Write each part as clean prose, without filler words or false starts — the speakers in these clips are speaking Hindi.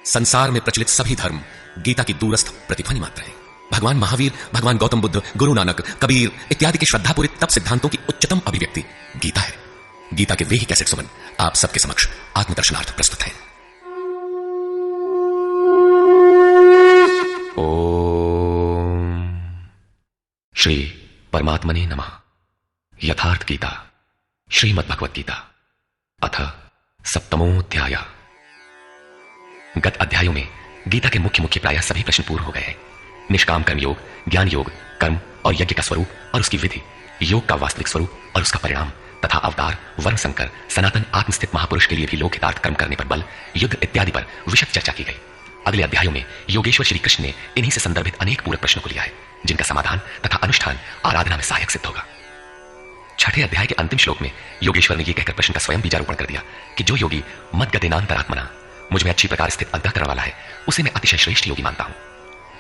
संसार में प्रचलित सभी धर्म गीता की दूरस्थ प्रतिध्वनि मात्र हैं। भगवान महावीर, भगवान गौतम बुद्ध, गुरु नानक, कबीर इत्यादि के श्रद्धापूरित तप सिद्धांतों की उच्चतम अभिव्यक्ति गीता है। गीता के वे ही कैसेट सुमन आप सबके समक्ष आत्मदर्शनार्थ प्रस्तुत हैं। ओम श्री परमात्मने नमः। यथार्थ गीता श्रीमद् भगवत गीता अथ सप्तमोऽध्याय। गत अध्यायों में गीता के मुख्य प्रायः सभी प्रश्न पूर्ण हो गए हैं। निष्काम कर्म योग, ज्ञान योग, कर्म और यज्ञ का स्वरूप और उसकी विधि, योग का वास्तविक स्वरूप और उसका परिणाम तथा अवतार, वर्ण संकर, सनातन आत्मस्थित महापुरुष के लिए भी लोकहितार्थ कर्म करने पर बल, युद्ध इत्यादि पर विशद चर्चा की गई। अगले अध्यायों में योगेश्वर श्री कृष्ण ने इन्हीं से संदर्भित अनेक पूरक प्रश्नों को लिया है, जिनका समाधान तथा अनुष्ठान आराधना में सहायक सिद्ध होगा। छठे अध्याय के अंतिम श्लोक में योगेश्वर ने यह कहकर प्रश्न का स्वयं बीजारोपण कर दिया कि जो योगी मद्गतेनांतरात्मना, मुझ में अच्छी प्रकार स्थित अंतःकरण वाला है, उसे मैं अतिशय श्रेष्ठ योगी मानता हूं।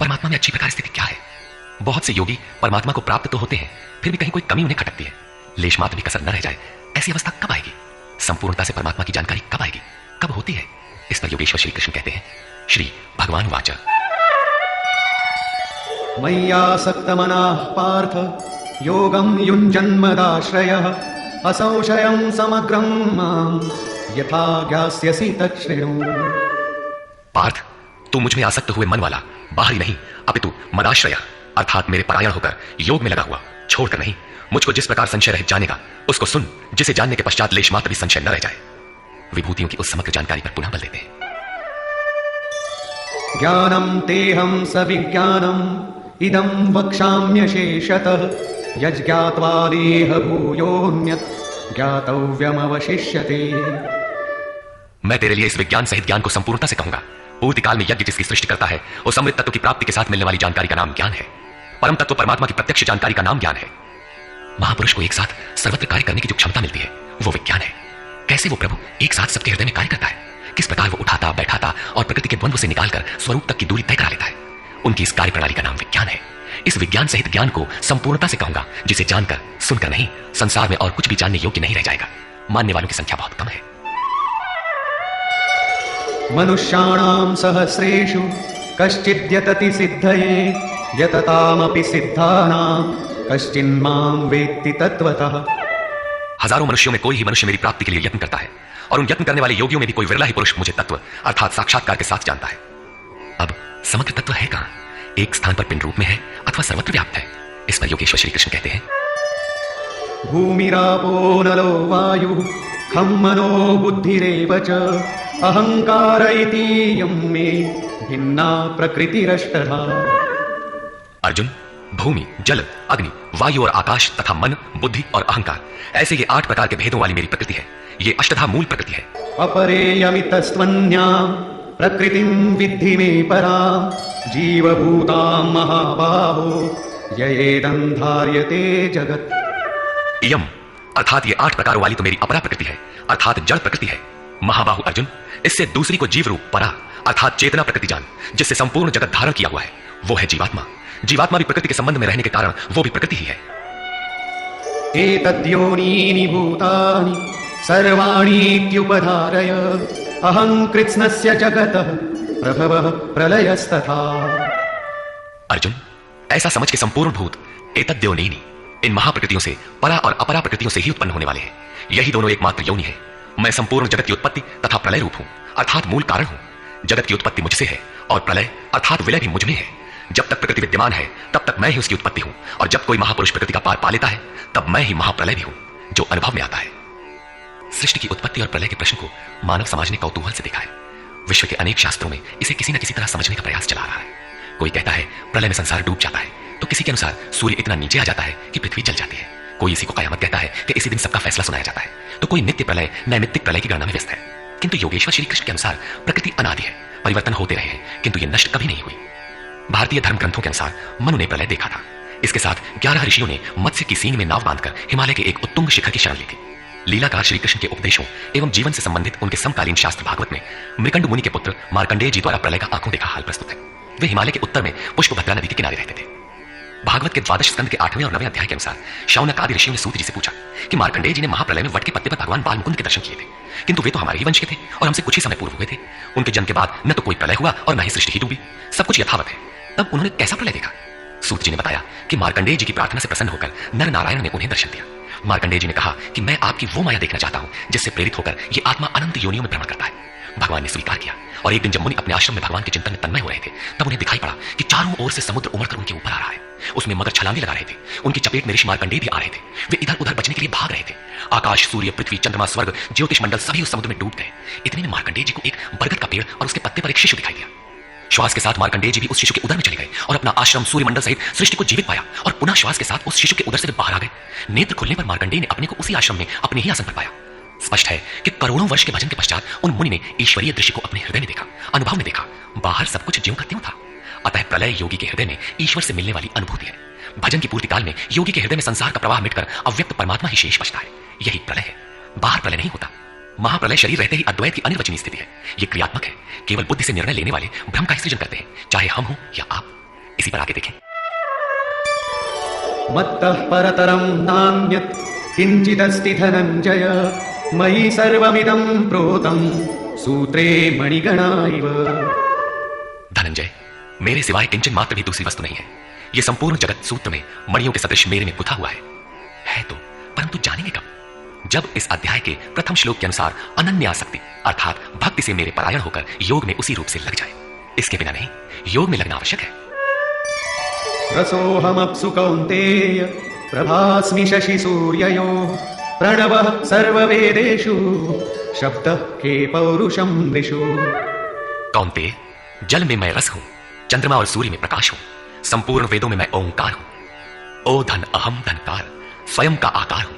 परमात्मा में अच्छी प्रकार स्थिति क्या है? बहुत से योगी परमात्मा को प्राप्त तो होते हैं, फिर भी कहीं कोई कमी उन्हें खटकती है। लेश मात्र भी कसर न रह जाए, ऐसी अवस्था कब आएगी? संपूर्णता से परमात्मा की जानकारी कब आएगी? कब होती है? इस पर योगेश्वर श्री कृष्ण कहते हैं, श्री भगवान वाच। मय्यासक्तमनाः पार्थ योगं युञ्जन्मदाश्रयः असंशयं समग्रं मां यथा ज्ञास्यसि तच्छृणु। पार्थ, तू मुझ में आसक्त हुए मन वाला, बाहरी नहीं अपितु मदाश्रय अर्थात मेरे परायण होकर योग में लगा हुआ, छोड़कर नहीं, मुझको जिस प्रकार संशय रहित जानेगा उसको सुन, जिसे जानने के पश्चात लेश मात्र भी संशय न रह जाए। विभूतियों की उस समग्र जानकारी पर पुनः बल देते हैं। ज्ञानं तेहं सविज्ञानम् इदं वक्ष्याम्यशेषतः यज्ञात्वा देह भूयोऽन्यत् ज्ञातव्यमवशिष्यते। मैं तेरे लिए इस विज्ञान सहित ज्ञान को संपूर्णता से कहूंगा। पूर्ति काल में यज्ञ जिसकी सृष्टि करता है, उस अमृत तत्व की प्राप्ति के साथ मिलने वाली जानकारी का नाम ज्ञान है। परम तत्व परमात्मा की प्रत्यक्ष जानकारी का नाम ज्ञान है। महापुरुष को एक साथ सर्वत्र कार्य करने की जो क्षमता मिलती है वो विज्ञान है। कैसे वो प्रभु एक साथ सबके हृदय में कार्य करता है, किस प्रकार वो उठाता, बैठाता और प्रकृति के द्वंद्व से निकालकर स्वरूप तक की दूरी तय करा लेता है, उनकी इस कार्य प्रणाली का नाम विज्ञान है। इस विज्ञान सहित ज्ञान को संपूर्णता से कहूंगा, जिसे जानकर सुनकर नहीं, संसार में और कुछ भी जानने योग्य नहीं रह जाएगा। मानने वालों की संख्या बहुत कम है। मनुष्याणां सहस्रेषु कश्चिद्यतति सिद्धये यततामपि सिद्धानां कश्चिन्मां वेत्ति तत्वतः। हजारों मनुष्यों में कोई ही मनुष्य मेरी प्राप्ति के लिए यत्न करता है, और उन यत्न करने वाले योगियों में भी कोई विरला ही पुरुष मुझे तत्व अर्थात साक्षात्कार के साथ जानता है। अब समग्र तत्व है कहां? एक स्थान पर पिंड रूप में है अथवा सर्वत्र व्याप्त है? इस पर योगेश्वर श्री कृष्ण कहते हैं, भूमिरापो नलो वायुः खं मनो बुद्धिरेव च अहंकार इतीयं मे भिन्ना प्रकृतिरष्टधा। अर्जुन, भूमि, जल, अग्नि, वायु और आकाश तथा मन, बुद्धि और अहंकार, ऐसे ये 8 प्रकार के भेदों वाली मेरी प्रकृति है। ये अष्टधा मूल प्रकृति है। अपरेयमितस्त्वन्यां प्रकृतिं विद्धि मे परां जीवभूतां महाबाहो ययेदं धार्यते जगत्। इयम अर्थात ये 8 प्रकारों वाली तो मेरी अपरा प्रकृति है, अर्थात जड़ प्रकृति है। महाबाहु अर्जुन, इससे दूसरी को जीव रूप परा अर्थात चेतना प्रकृति जान, जिससे संपूर्ण जगत धारण किया हुआ है, वो है जीवात्मा। जीवात्मा भी प्रकृति के संबंध में रहने के कारण वो भी प्रकृति ही है। एतद्योनीनि भूतानि सर्वाणीत्युपधारय अहं कृत्स्नस्य जगतः प्रभवः प्रलयस्तथा। अर्जुन, ऐसा समझ के संपूर्ण भूत एतद्योनीनि, इन महाप्रकृतियों से परा और अपरा प्रकृतियों से ही उत्पन्न होने वाले हैं। यही दोनों एकमात्र योनि है। मैं संपूर्ण जगत की उत्पत्ति तथा प्रलय रूप हूं, अर्थात मूल कारण हूं। जगत की उत्पत्ति मुझसे है और प्रलय अर्थात विलय भी मुझ में है। जब तक प्रकृति विद्यमान है तब तक मैं ही उसकी उत्पत्ति हूं, और जब कोई महापुरुष प्रकृति का पार पा लेता है तब मैं ही महाप्रलय भी हूं, जो अनुभव में आता है। सृष्टि की उत्पत्ति और प्रलय के प्रश्न को मानव समाज ने कौतूहल से देखा है। विश्व के अनेक शास्त्रों में इसे किसी न किसी तरह समझने का प्रयास चला रहा है। कोई कहता है प्रलय में संसार डूब जाता है, तो किसी के अनुसार सूर्य इतना नीचे आ जाता है कि पृथ्वी जल जाती है। कोई इसी को कयामत कहता है कि इसी दिन सबका फैसला सुनाया जाता है, तो कोई नित्य प्रलय, नैमित्तिक प्रलय की गणना में व्यस्त है। किंतु योगेश्वर श्री कृष्ण के अनुसार प्रकृति अनादि है, परिवर्तन होते रहे हैं, किंतु ये नष्ट कभी नहीं हुई। भारतीय धर्म ग्रंथों के अनुसार मनु ने प्रलय देखा था। इसके साथ 11 ऋषियों ने मत्स्य की सींग में नाव बांधकर हिमालय के एक उत्तुंग शिखर की शरण ली थी। लीलाकार श्री कृष्ण के उपदेशों एवं जीवन से संबंधित उनके समकालीन शास्त्र भागवत में मृकंड मुनि के पुत्र मार्कंडेय जी द्वारा प्रलय का आंखों देखा हाल प्रस्तुत है। वे हिमालय के उत्तर में पुष्पभद्रा नदी के किनारे रहते थे। भागवत के 12 स्कंद के 8वें और 9वें अध्याय के अनुसार शौनक आदि ऋषियों ने सूत जी से पूछा कि मार्कंडेय जी ने महाप्रलय में वट के पत्ते पर भगवान बाल मुकुंद के दर्शन किए थे, किंतु वे तो हमारे ही वंश के थे और हमसे कुछ ही समय पूर्व हुए थे। उनके जन्म के बाद न तो कोई प्रलय हुआ और न ही सृष्टि ही डूबी, सब कुछ यथावत है। तब उन्होंने कैसा प्रलय देखा? सूत जी ने बताया कि मार्कंडेय जी की प्रार्थना से प्रसन्न होकर नर नारायण ने उन्हें दर्शन दिया। मार्कंडेय जी ने कहा कि मैं आपकी वो माया देखना चाहता हूं जिससे प्रेरित होकर ये आत्मा अनंत योनियों में भ्रमण करता है। भगवान ने स्वीकार किया और एक दिन जब मुनि अपने आश्रम में भगवान के चिंतन में तन्मय हो रहे थे, तब उन्हें दिखाई पड़ा कि चारों ओर से समुद्र उमड़कर उनके ऊपर आ रहा है। उसमें मगर छलांगे लगा रहे थे। उनकी चपेट में ऋषि मार्कंडेय भी आ रहे थे। वे इधर उधर बचने के लिए भाग रहे थे। आकाश, सूर्य, पृथ्वी, चंद्रमा, स्वर्ग, ज्योतिष मंडल सभी उस समुद्र में डूब गए। इतने में मार्कंडेय जी को एक बरगद का पेड़ और उसके पत्ते पर एक शिशु दिखाई दिया। श्वास के साथ मार्कंडेय जी भी उस शिशु के उदर में चले गए और अपना आश्रम, सूर्यमंडल सहित सृष्टि को जीवित पाया और पुनः श्वास के साथ उस शिशु के उदर से बाहर आ गए। नेत्र खुलने पर मार्कंडेय ने अपने को उसी आश्रम में अपने ही आसन पर पाया। स्पष्ट है कि करोड़ों वर्ष के भजन के पश्चात उन मुनि ने ईश्वरीय दृश्य को अपने हृदय में देखा, अनुभव में देखा। बाहर सब कुछ ज्यों का त्यों था। अतः प्रलय योगी के हृदय में ईश्वर से मिलने वाली अनुभूति है। भजन की पूर्ति काल में योगी के हृदय में संसार का प्रवाह मिटकर अव्यक्त परमात्मा ही शेष बचता है। यही प्रलय है, बाहर प्रलय नहीं होता। महाप्रलय शरीर रहते ही अद्वैत की अनिर्वचनीय स्थिति है। यह क्रियात्मक है। केवल बुद्धि से निर्णय लेने वाले भ्रम का सृजन करते हैं, चाहे हम हो या आप। इसी पर आगे देखें। मत्तः परतरं नान्यत् किंचिदस्ति धनंजय मयि सर्वमिदं प्रोतं सूत्रे मणिगणा इव। धनंजय, मेरे सिवाय किंचन मात्र भी दूसरी वस्तु नहीं है। यह संपूर्ण जगत सूत्र में मणियों के सदृश मेरे में गुथा हुआ है तो, परंतु जानेंगे कब? जब इस अध्याय के प्रथम श्लोक के अनुसार अनन्य आसक्ति अर्थात भक्ति से मेरे परायण होकर योग में उसी रूप से लग जाए। इसके बिना नहीं, योग में लगना आवश्यक है। रसोऽहमप्सु कौन्तेय प्रभास्मि शशि सूर्ययोः प्रणवः सर्ववेदेषु शब्दः के पौरुषं नृषु। कौन्तेय, जल में मैं रस हूं, चंद्रमा और सूर्य में प्रकाश हूं, संपूर्ण वेदों में मैं ओंकार हूं। ओ धन अहम धनकार, स्वयं का आकार हूं,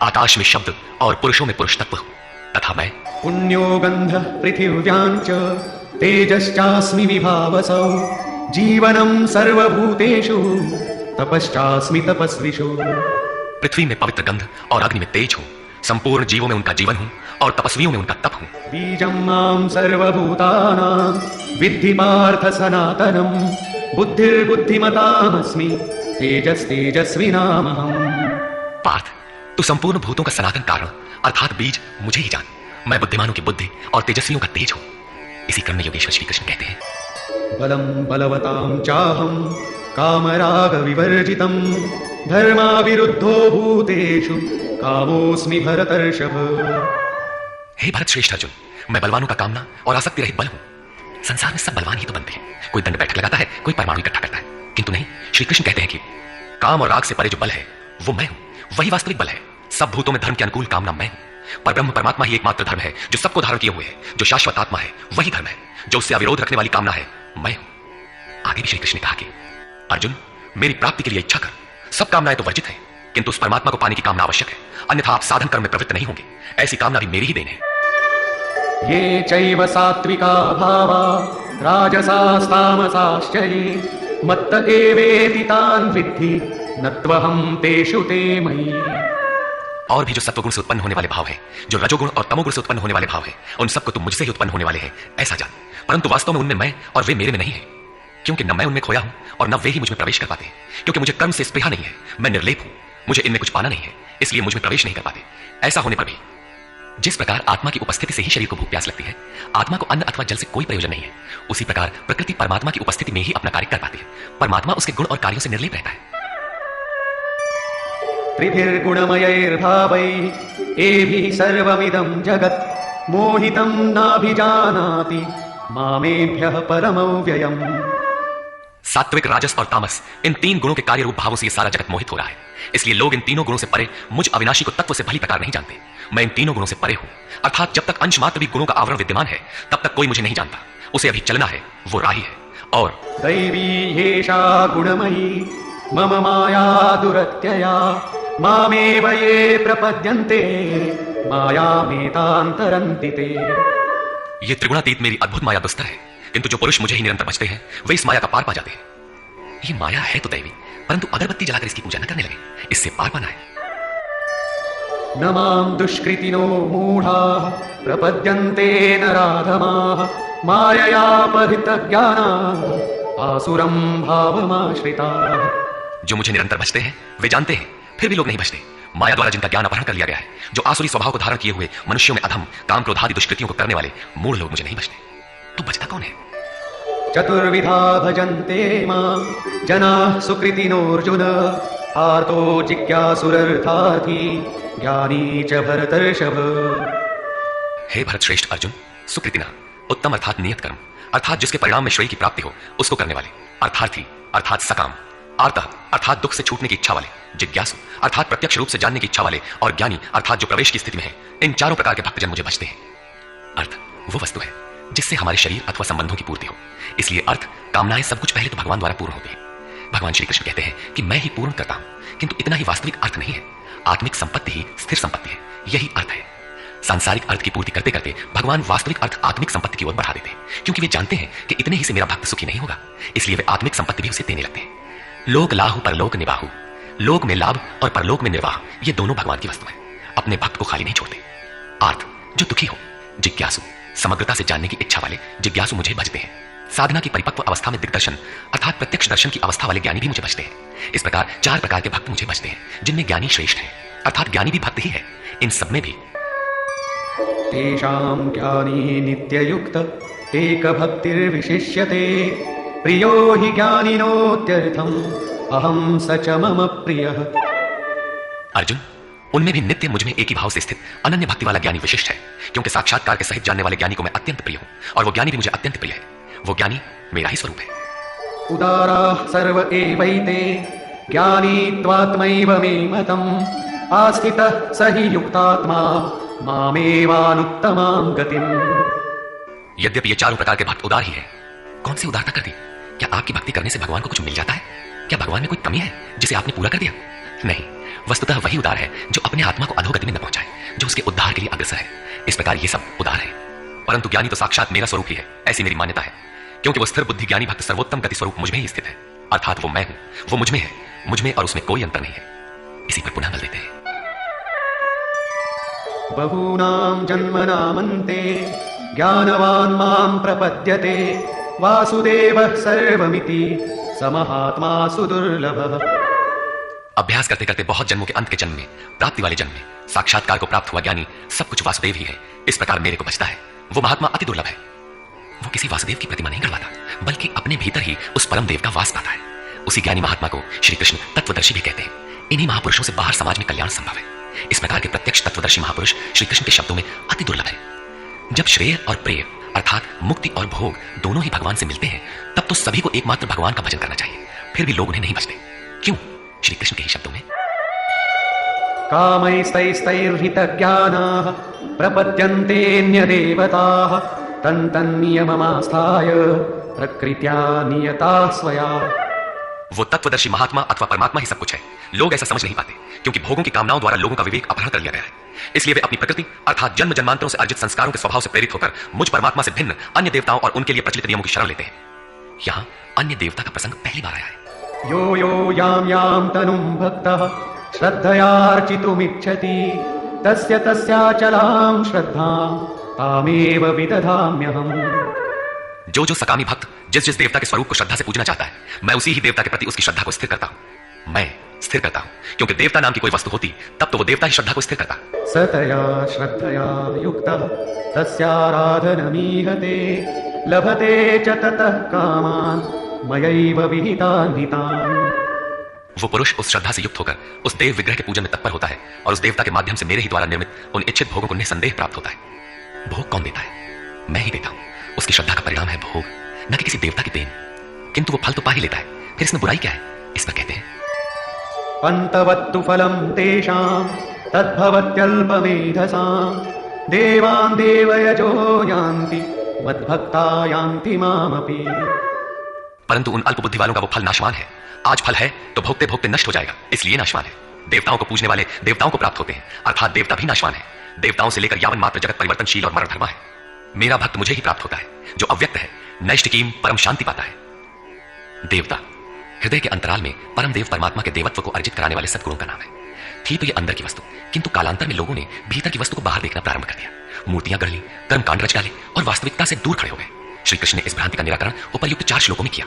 आकाश में शब्द और पुरुषों में पुरुष तत्व हूं, तथा मैं पुण्यो गंधः पृथिव्यां च तेजश्चास्मि विभावसौ जीवनं सर्वभूतेषु तपश्चास्मि तपस्विषु। पृथ्वी में पवित्र गंध और अग्नि में तेज हूं, संपूर्ण जीवों में उनका जीवन हूं और तपस्वियों में उनका तप हूं। बीजं मां सर्वभूतानां विद्धि पार्थ सनातनं बुद्धिर्बुद्धिमतामस्मि तेजस्तेजस्विनामहम्। पार्थ, तू संपूर्ण भूतों का सनातन कारण अर्थात बीज मुझे ही जान। मैं बुद्धिमानों की बुद्धि और तेजस्वियों का तेज हूं। इसी क्रम में योगेश्वर श्री कृष्ण कहते हैं, बलं बलवतां चाहं कामराग विवर्जितं धर्माविरुद्धो भूतेषु कामोऽस्मि भरतर्षभ। हे भरत श्रेष्ठ अर्जुन, मैं बलवानों का कामना और आसक्ति रहित बल हूं। संसार में सब बलवान ही तो बनते हैं। कोई दंड बैठक लगाता है, कोई परमाणु इकट्ठा करता है, किंतु नहीं, श्री कृष्ण कहते हैं कि काम और राग से परे जो बल है वो मैं हूं, वही वास्तविक बल है। सब भूतों में धर्म के अनुकूल कामना मैं हूं। पर ब्रह्म परमात्मा ही एकमात्र धर्म है जो सबको धारण किए हुए है। जो शाश्वत आत्मा है वही धर्म है। जो उससे अविरोध रखने वाली कामना है मैं हूं। आगे भी श्री कृष्ण ने कहा कि अर्जुन, मेरी प्राप्ति के लिए इच्छा कर। सब कामनाएं तो वर्जित है, किंतु उस परमात्मा को पाने की कामना आवश्यक है, अन्यथा आप साधन कर्म में प्रवृत्त नहीं होंगे। ऐसी कामना भी मेरी ही देन है। ये चैव सात्विका भावा राजसास्तामसाश्च ये मत्त एवेति तान् विद्धि नत्वहं तेषु ते मयि। और भी जो सत्वगुण से उत्पन्न होने वाले भाव है, जो रजोगुण और तमोगुण से उत्पन्न होने वाले भाव है, उन सबको तुम मुझसे ही उत्पन्न होने वाले हैं ऐसा जान। परंतु वास्तव में उनमें मैं और वे मेरे में नहीं है, क्योंकि न मैं उनमें खोया हूं और न वे ही मुझ में प्रवेश कर पाते। क्योंकि मुझे कर्म से स्पृहा नहीं है, मैं निर्लेप हूं, मुझे इनमें कुछ पाना नहीं है, इसलिए मुझ में प्रवेश नहीं कर पाते। ऐसा होने पर भी जिस प्रकार आत्मा की उपस्थिति से ही शरीर को भूख प्यास लगती है, आत्मा को अन्न अथवा जल से कोई प्रयोजन नहीं है, उसी प्रकार प्रकृति परमात्मा की उपस्थिति में ही अपना कार्य कर पाती है। परमात्मा उसके गुण और कार्यों से निर्लेप रहता है। त्रिभिर्गुणमयैर्भावैः एभिः सर्वमिदं जगत् मोहितं नाभिजानाति मामेभ्यः परमव्ययम्। सात्विक, राजस और तामस, इन तीन गुणों के कार्य रूप भावों से ये सारा जगत मोहित हो रहा है। इसलिए लोग इन तीनों गुणों से परे मुझ अविनाशी को तत्व से भली प्रकार नहीं जानते। मैं इन तीनों गुणों से परे हूं, अर्थात जब तक अंश मात्र भी गुणों का आवरण विद्यमान है तब तक कोई मुझे नहीं जानता। उसे अभी चलना है, वो राही है। और दैवी येषा गुणमयी मम माया दुरत्यया मामेव ये प्रपद्यन्ते मायामेतान्तरन्ति ते। ये त्रिगुणातीत मेरी अद्भुत माया दुस्तर है, किंतु जो पुरुष मुझे ही निरंतर बचते हैं वे इस माया का पार पा जाते हैं। ये माया है तो दैवी, परंतु अगरबत्ती जलाकर इसकी पूजा न करने लगे, इससे पार पाना है। न मां दुष्कृतिनो मूढाः प्रपद्यन्ते नराधमाः माययापहृतज्ञानाः आसुरं भावमाश्रिताः। जो मुझे निरंतर भजते हैं वे जानते हैं, फिर भी लोग नहीं भजते। माया द्वारा जिनका ज्ञान अपहरण कर लिया गया है, जो आसुरी स्वभाव को धारण किए हुए मनुष्यों में अधम काम क्रोधादि दुष्कृतियों को करने वाले मूढ़ लोग मुझे नहीं भजते। तो बचता कौन है? चतुर्विधा भजन्ते मां जनाः सुकृतिनोऽर्जुन आर्तो जिज्ञासुरर्थार्थी ज्ञानी च भरतर्षभ। हे भरत श्रेष्ठ अर्जुन, सुकृतिना उत्तम अर्थात नियत कर्म अर्थात जिसके परिणाम में श्रेय की प्राप्ति हो उसको करने वाले, अर्थार्थी अर्थात सकाम, आर्ता अर्थात दुख से छूटने की इच्छा वाले, जिज्ञासु अर्थात प्रत्यक्ष रूप से जानने की इच्छा वाले, और ज्ञानी अर्थात जो प्रवेश की स्थिति में है। इन चारों प्रकार के भक्तजन मुझे भजते हैं। अर्थ वो वस्तु है जिससे हमारे शरीर अथवा संबंधों की पूर्ति हो। इसलिए अर्थ कामनाएं सब कुछ पहले तो भगवान द्वारा पूर्ण होती है। भगवान श्री कृष्ण कहते हैं कि मैं ही पूर्ण करता हूं, किंतु इतना ही वास्तविक अर्थ नहीं है। आत्मिक संपत्ति ही स्थिर संपत्ति है, यही अर्थ है। सांसारिक अर्थ की पूर्ति करते करते भगवान वास्तविक अर्थ आत्मिक संपत्ति की ओर बढ़ा देते हैं, क्योंकि वे जानते हैं कि इतने ही से मेरा भक्त सुखी नहीं होगा। इसलिए वे आत्मिक संपत्ति भी उसे देने लगते हैं। लोक लाहु परलोक निबाहु, लोक में लाभ और परलोक में निर्वाह, ये दोनों भगवान की वस्तु है। अपने भक्त को खाली नहीं छोड़ते। आर्थ जो दुखी हो, जिज्ञासु समग्रता से जानने की इच्छा वाले जिज्ञासु मुझे भजते हैं। साधना की परिपक्व अवस्था में दिग्दर्शन अर्थात प्रत्यक्ष दर्शन की अवस्था वाले ज्ञानी भी मुझे भजते हैं। इस प्रकार चार प्रकार के भक्त मुझे भजते हैं, जिनमें ज्ञानी श्रेष्ठ है अर्थात ज्ञानी भी भक्त ही है। इन सब में भी तेषां ज्ञानी नित्ययुक्त एक भक्तिर्विशिष्यते प्रियो हि ज्ञानिनोत्यर्थम् अहं स च मम प्रियः। अर्जुन, उनमें भी नित्य मुझ में एक ही भाव से स्थित अनन्य भक्ति वाला ज्ञानी विशिष्ट है, क्योंकि साक्षात्कार के सहित जानने वाले ज्ञानी को मैं अत्यंत प्रिय हूं और वो ज्ञानी भी मुझे अत्यंत प्रिय है। वो ज्ञानी मेरा ही स्वरूप है। उदाराः सर्व एवैते ज्ञानी त्वात्मैव मे मतम् आस्थितः स हि युक्तात्मा मामेवानुत्तमां गतिम्। यद्यपि ये चारों प्रकार के भक्त उदार ही हैं, कौन सी उदारता कर दी? क्या आपकी भक्ति करने से भगवान को कुछ मिल जाता है? क्या भगवान में कोई कमी है जिसे आपने पूरा कर दिया? नहीं, वस्तुतः वही उदार है जो अपने आत्मा को अधोगति में न पहुंचाए, जो उसके उद्धार के लिए अग्रसर है। इस प्रकार ये सब उदार है। परंतु ज्ञानी तो साक्षात मेरा स्वरूप ही है, ऐसी मेरी मान्यता है, क्योंकि वो स्थिर बुद्धि ज्ञानी भक्त सर्वोत्तम गति स्वरूप मुझ में ही स्थित है। अर्थात वो मैं हूं, वो मुझ में है, मुझ में और उसमें कोई अंतर नहीं है। इसी पर पुनः बल देते हैं। बहूनां जन्मनामन्ते ज्ञानवान् मां प्रपद्यते वासुदेवः सर्वमिति स महात्मा सुदुर्लभः। अभ्यास करते करते बहुत जन्मों के अंत के जन्म में, प्राप्ति वाले जन्म में साक्षात्कार को प्राप्त हुआ ज्ञानी सब कुछ वासुदेव ही है। इस प्रकार मेरे को बचता है। वो महात्मा अति दुर्लभ है। वो किसी वासुदेव की प्रतिमा नहीं करवाता, बल्कि अपने भीतर ही उस परम देव का वास पाता है। उसी ज्ञानी महात्मा को श्री कृष्ण तत्वदर्शी भी कहते हैं। इन्हीं महापुरुषों से बाहर समाज में कल्याण संभव है। इस प्रकार के प्रत्यक्ष तत्वदर्शी महापुरुष श्री कृष्ण के शब्दों में अति दुर्लभ है। जब श्रेय और प्रेय अर्थात मुक्ति और भोग दोनों ही भगवान से मिलते हैं, तब तो सभी को एकमात्र भगवान का भजन करना चाहिए। फिर भी लोग उन्हें नहीं भजते। क्यों? श्री कृष्ण के ही शब्दों में, कामैस्तैस्तैर्हितज्ञानाः प्रपद्यन्तेऽन्यदेवताः तन्तन्नियममास्थाय प्रकृत्या नियताः स्वया। वो तत्वदर्शी महात्मा अथवा परमात्मा ही सब कुछ है। लोग ऐसा समझ नहीं पाते, क्योंकि भोगों की कामनाओं द्वारा लोगों का विवेक अपहरण कर लिया गया है। इसलिए वे अपनी प्रकृति अर्थात जन्म जन्मांतरों से अर्जित संस्कारों के स्वभाव से प्रेरित होकर मुझ परमात्मा से भिन्न अन्य देवताओं और उनके लिए प्रचलित नियमों की शरण लेते हैं। यहाँ अन्य देवता का प्रसंग पहली बार आया है। यो यो यां यां तनुं भक्तः श्रद्धयार्चितुमिच्छति तस्य तस्याचलां श्रद्धां तामेव विदधाम्यहम्। जो जो सकामी भक्त जिस जिस देवता के स्वरूप को श्रद्धा से पूजना चाहता है, मैं उसी ही देवता के प्रति उसकी श्रद्धा को स्थिर करता हूं। मैं स्थिर करता हूं, क्योंकि देवता नाम की कोई वस्तु होती तब तो वो देवता ही श्रद्धा को स्थिर करता। सतया श्रद्धया युक्तः तस्याराधनमीहते लभते च ततः कामान् मयैव विहितान् हितान्। वो पुरुष उस श्रद्धा से युक्त होकर उस देव विग्रह के पूजन में तत्पर होता है और उस देवता के माध्यम से मेरे ही द्वारा निर्मित उन इच्छित भोगों को निसंदेह प्राप्त होता है। भोग कौन देता है? मैं ही देता हूं। उसकी श्रद्धा का परिणाम है भोग, न कि किसी देवता की देन। किंतु वो फल तो पा ही लेता है, फिर इसमें बुराई क्या है? इस पर कहते हैं, पंतवत्तु फलं तेषां तद्भवत्यल्पमेधसां देवान् देवयजो यान्ति मद्भक्ता यान्ति मामपि। परंतु उन अल्प बुद्धि वालों का वो फल नाशवान है। आज फल है तो भोगते भोगते नष्ट हो जाएगा, इसलिए नाशवान है। देवताओं को पूजने वाले देवताओं को प्राप्त होते हैं, अर्थात देवता भी नाशवान है। देवताओं से लेकर यावन मात्र जगत परिवर्तनशील और मरणधर्मा है। मेरा भक्त मुझे ही प्राप्त होता है, जो अव्यक्त है, नैष्ठिकीम परम शांति पाता है। देवता हृदय के अंतराल में परम देव परमात्मा के देवत्व को अर्जित कराने वाले सद्गुणों का नाम है। थी तो ये अंदर की वस्तु, किंतु कालांतर में लोगों ने भीतर की वस्तु को बाहर देखना प्रारंभ कर दिया। मूर्तियां गढ़ ली, कर्मकांड रच डाले और वास्तविकता से दूर खड़े हो गए। श्री कृष्ण ने इस भ्रांति का निराकरण उपर्युक्त 4 श्लोकों में किया।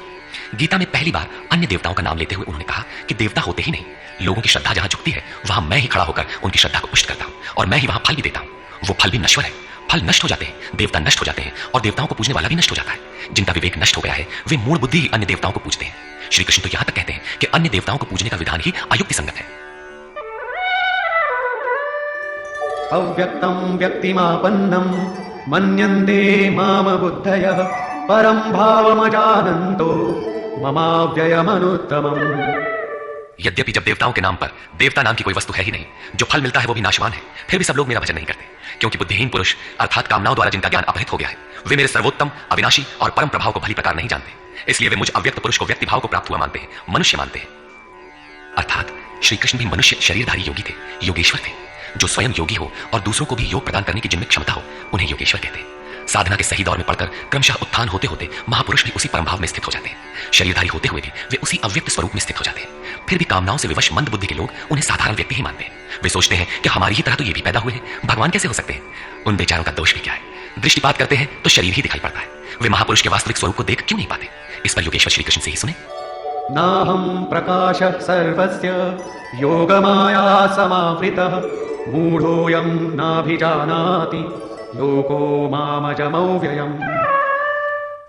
गीता में पहली बार अन्य देवताओं का नाम लेते हुए उन्होंने कहा कि देवता होते ही नहीं, लोगों की श्रद्धा जहां झुकती है वहां मैं ही खड़ा होकर उनकी श्रद्धा को पुष्ट करता हूं और मैं ही वहां फल भी देता हूं। वो फल भी नश्वर है, फल नष्ट हो जाते हैं, देवता नष्ट हो जाते हैं और देवताओं को पूजने वाला भी नष्ट हो जाता है। जिनका विवेक नष्ट हो गया है वे मूल बुद्धि ही अन्य देवताओं को पूजते हैं। श्री कृष्ण तो यहां तक कहते हैं कि अन्य देवताओं को पूजने का विधान ही अयुक्ति संगत है। अव्यक्तं व्यक्तिमापन्नं मन्यन्ते माम बुद्धयः परं भावमजानन्तो ममाव्ययमनुत्तमम्। यद्यपि जब देवताओं के नाम पर देवता नाम की कोई वस्तु है ही नहीं, जो फल मिलता है वो भी नाशवान है, फिर भी सब लोग मेरा भजन नहीं करते, क्योंकि बुद्धिहीन पुरुष अर्थात कामनाओं द्वारा जिनका ज्ञान अपहृत हो गया है, वे मेरे सर्वोत्तम, अविनाशी और परम प्रभाव को भली प्रकार नहीं जानते। इसलिए वे मुझ अव्यक्त पुरुष को व्यक्ति भाव को प्राप्त हुआ मानते हैं, मनुष्य मानते हैं। अर्थात श्री कृष्ण भी मनुष्य शरीरधारी योगी थे, योगेश्वर थे। जो स्वयं योगी हो और दूसरों को भी योग प्रदान करने की जिनमें क्षमता हो उन्हें योगेश्वर कहते हैं। साधना के सही दौर में पढ़कर क्रमशः उत्थान होते होते महापुरुष भी उसी परम भाव में स्थित हो जाते हैं। शरीरधारी होते हुए भी वे उसी अव्यक्त स्वरूप में स्थित हो जाते हैं। फिर भी कामनाओं से विवश मंद बुद्धि के लोग उन्हें साधारण व्यक्ति ही मानते हैं। वे सोचते हैं कि हमारी ही तरह तो ये भी पैदा हुए हैं, भगवान कैसे हो सकते हैं। उन बेचारों का दोष भी क्या है, दृष्टिपात करते हैं तो शरीर ही दिखाई पड़ता है। वे महापुरुष के वास्तविक स्वरूप को देख क्यों नहीं पाते। इस पर योगेश्वर श्री कृष्ण से ही सुने। नाहं प्रकाशः सर्वस्य योगमाया समावृतः मूढोऽयं नाभिजानाति लोको मामजमव्ययम्।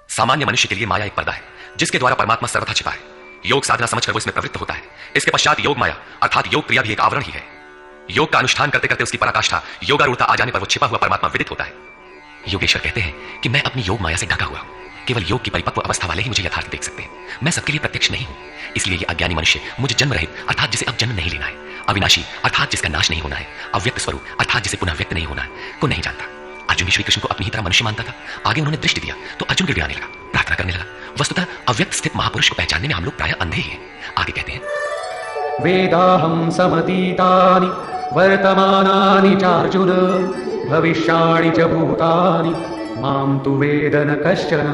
सामान्य मनुष्य के लिए माया एक पर्दा है जिसके द्वारा परमात्मा सर्वथा छिपा है। योग साधना समझकर वो इसमें प्रवृत्त होता है। इसके पश्चात योग माया अर्थात योग क्रिया भी एक आवरण ही है। योग का अनुष्ठान करते करते उसकी पराकाष्ठा योगारूढ़ता आ जाने पर वो छिपा हुआ परमात्मा विदित होता है। योगेश्वर कहते हैं कि मैं अपनी योग माया से ढका हुआ हूं। केवल योग की परिपक्व अवस्था वाले ही मुझे यथार्थ देख सकते हैं। मैं सबके लिए प्रत्यक्ष नहीं हूं। इसलिए ये अज्ञानी मनुष्य मुझे जन्म रहित अर्थात जिसे अब जन्म नहीं लेना है, अविनाशी अर्थात जिसका नाश नहीं होना है, अव्यक्त स्वरूप अर्थात जिसे पुनः व्यक्त नहीं होना है को नहीं जानता। अर्जुन भी श्री कृष्ण को अपनी ही तरह मनुष्य मानता था। आगे उन्होंने दृष्टि दिया तो अर्जुन गिड़गिड़ाने लगा, प्रार्थना करने लगा। वस्तुतः अव्यक्त स्थित महापुरुष को पहचानने में हम लोग प्राय अंधे ही हैं। आगे कहते हैं, वेदाहं समतीतानि वर्तमानानि चार्जुन भविष्याणि च भूतानि मां तु वेद न कश्चन।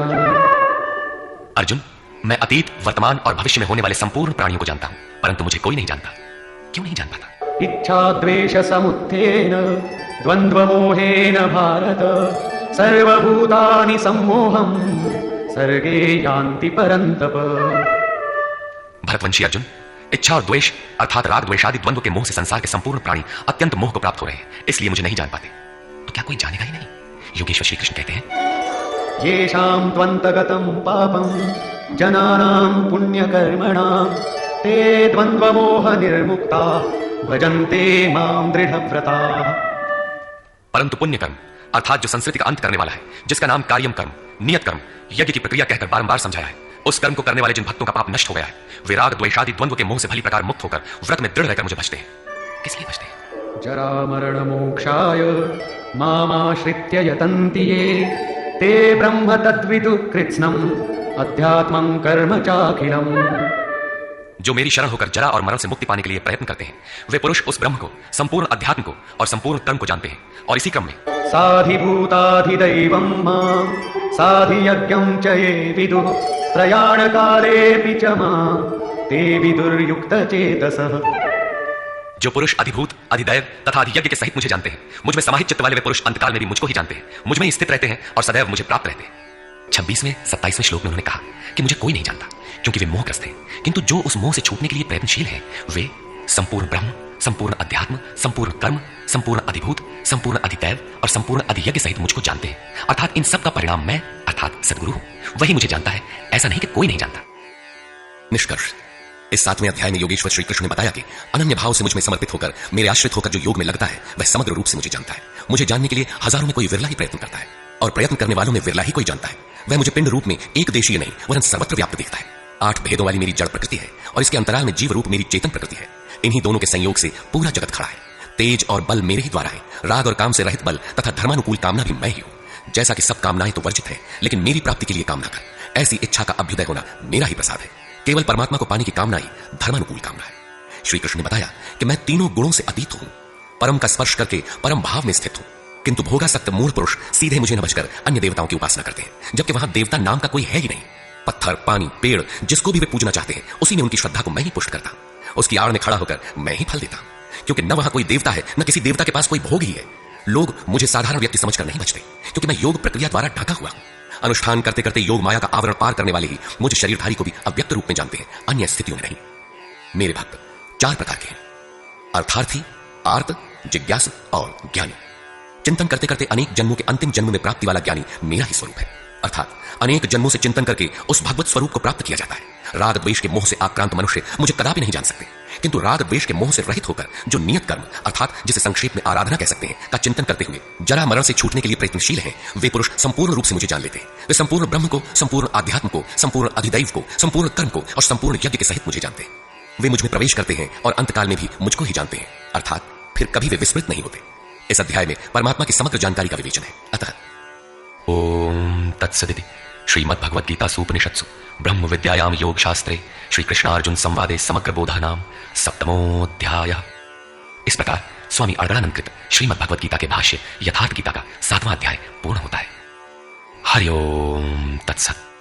अर्जुन, मैं अतीत, वर्तमान और भविष्य में होने वाले संपूर्ण प्राणियों को जानता हूं, परंतु मुझे कोई नहीं जानता। क्यों नहीं जान पाता? इच्छा द्वेष समुत्थेन द्वंद्वमोहेन भारत सर्वभूतानि सम्मोहं सर्गे यान्ति परन्तप। भरतवंशी अर्जुन, इच्छा और द्वेष अर्थात राग द्वेषादि द्वंद्व के मोह से संसार के संपूर्ण प्राणी अत्यंत मोह को प्राप्त हो रहे हैं, इसलिए मुझे नहीं जान पाते। तो क्या कोई जानेगा ही नहीं? योगेश्वर श्री कृष्ण कहते हैं, येषां त्वन्तगतं पापं जनानां पुण्यकर्मणां ते द्वंद्वमोह निर्मुक्ता भजन्ते मां दृढव्रता। परंतु पुण्य कर्म अर्थात जो संस्कृति का अंत करने वाला है, जिसका नाम कार्यम कर्म, नियत कर्म, यज्ञ की प्रक्रिया कहकर बारंबार समझाया है, उस कर्म को करने वाले जिन भक्तों का पाप नष्ट हो गया है, वे राग द्वेषादि द्वंद्व के मोह से भली प्रकार मुक्त होकर व्रत में दृढ़ रहकर मुझे भजते हैं। किस लिए भजते हैं? जरा मरण मोक्षाय मामाश्रित्य यतन्ति ये ते ब्रह्म तद्विदु कृत्स्नम् अध्यात्मं कर्म चाखिलम्। जो मेरी शरण होकर जरा और मरण से मुक्ति पाने के लिए प्रयत्न करते हैं, वे पुरुष उस ब्रह्म को, संपूर्ण अध्यात्म को और संपूर्ण कर्म को जानते हैं। और इसी क्रम में साधिभूताधिदैवं मां साधियज्ञं च ये विदुः प्रयाणकालेऽपि च मां ते विदुर्युक्तचेतसः। जो पुरुष अधिभूत, अधिदैव तथा अधियज्ञ के सहित मुझे जानते हैं, मुझ में समाहित चित्त वाले वे पुरुष अंतकाल में भी मुझको ही जानते हैं, मुझ में ही स्थित रहते हैं और सदैव मुझे प्राप्त रहते हैं। 26वें 27वें श्लोक में उन्होंने कहा कि मुझे कोई नहीं जानता क्योंकि वे मोहग्रस्त हैं, किंतु जो उस मोह से छूटने के लिए प्रयत्नशील हैं, वे संपूर्ण ब्रह्म, संपूर्ण अध्यात्म, संपूर्ण कर्म, संपूर्ण अधिभूत, संपूर्ण अधिदैव और संपूर्ण अधियज्ञ सहित मुझको जानते हैं। अर्थात इन सब का परिणाम मैं अर्थात सदगुरु हूं, वही मुझे जानता है, ऐसा नहीं कि कोई नहीं जानता। निष्कर्ष, इस 7वें अध्याय में योगेश्वर श्री कृष्ण ने बताया कि अनन्य भाव से मुझ में समर्पित होकर, मेरे आश्रित होकर जो योग में लगता है, वह समग्र रूप से मुझे जानता है। मुझे जानने के लिए हजारों में कोई विरला ही प्रयत्न करता है, और प्रयत्न करने वालों में विरला ही कोई जानता है। वह मुझे पिंड रूप में एक देशीय नहीं वरन सर्वत्र व्याप्त दिखता है। 8 भेदों वाली मेरी जड़ प्रकृति है और इसके अंतराल में जीव रूप मेरी चेतन प्रकृति है। इन्हीं दोनों के संयोग से पूरा जगत खड़ा है। तेज और बल मेरे ही द्वारा है। राग और काम से रहित बल तथा धर्मानुकूल कामना भी मैं ही हूं। जैसा कि सब कामनाएं तो वर्जित है, लेकिन मेरी प्राप्ति के लिए कामना कर, ऐसी इच्छा का अभ्युदय होना मेरा ही प्रसाद है। केवल परमात्मा को पाने की कामना ही धर्मानुकूल कामना है। श्री कृष्ण ने बताया कि मैं तीनों गुणों से अतीत हूं, परम का स्पर्श करके परम भाव में स्थित हूं। किंतु भोगासक्त मूढ़ पुरुष सीधे मुझे न बचकर अन्य देवताओं की उपासना करते हैं, जबकि वहां देवता नाम का कोई है ही नहीं। पत्थर, पानी, पेड़, जिसको भी वे पूजना चाहते हैं, उसी में उनकी श्रद्धा को मैं ही पुष्ट करता हूं। उसकी आड़ में खड़ा होकर मैं ही फल देता हूं, क्योंकि न वहां कोई देवता है, न किसी देवता के पास कोई भोग ही है। लोग मुझे साधारण व्यक्ति समझकर नहीं बचते, क्योंकि मैं योग प्रक्रिया द्वारा ढका हुआ हूं। अनुष्ठान करते करते योग माया का आवरण पार करने वाले ही मुझ शरीरधारी को भी अव्यक्त रूप में जानते हैं, अन्य स्थितियों में नहीं। मेरे भक्त 4 प्रकार के हैं, अर्थार्थी, आर्त, जिज्ञासु और ज्ञानी। चिंतन करते करते अनेक जन्मों के अंतिम जन्म में प्राप्ति वाला ज्ञानी मेरा ही स्वरूप है, अर्थात अनेक जन्मों से चिंतन करके उस भगवत स्वरूप को प्राप्त किया जाता है। राग द्वेष के मोह से आक्रांत मनुष्य मुझे कदापि नहीं जान सकते, किंतु राग द्वेष के मोह से रहित होकर जो नियत कर्म अर्थात जिसे संक्षेप में आराधना कह सकते हैं का चिंतन करते हुए जरा मरण से छूटने के लिए प्रयत्नशील हैं, वे पुरुष संपूर्ण रूप से मुझे जान लेते हैं। वे संपूर्ण ब्रह्म को, संपूर्ण आध्यात्म को, संपूर्ण अधिदैव को, संपूर्ण कर्म को और संपूर्ण यज्ञ के सहित मुझे जानते हैं। वे मुझ में प्रवेश करते हैं और अंतकाल में भी मुझको ही जानते हैं, अर्थात फिर कभी वे विस्मृत नहीं होते। इस अध्याय में परमात्मा की समग्र जानकारी का विवेचन है। अतः ओम तत्सदिति श्रीमद्भगवद्गीतासु उपनिषत्सु ब्रह्म विद्यायां योग शास्त्रे श्री कृष्णार्जुन संवादे समग्र बोधानां 7वां अध्याय। इस प्रकार स्वामी अर्धनानंद कृत श्रीमद्भगवद्गीता के भाष्य यथार्थ गीता का 7वां अध्याय पूर्ण होता है। हरि ओम तत्सत।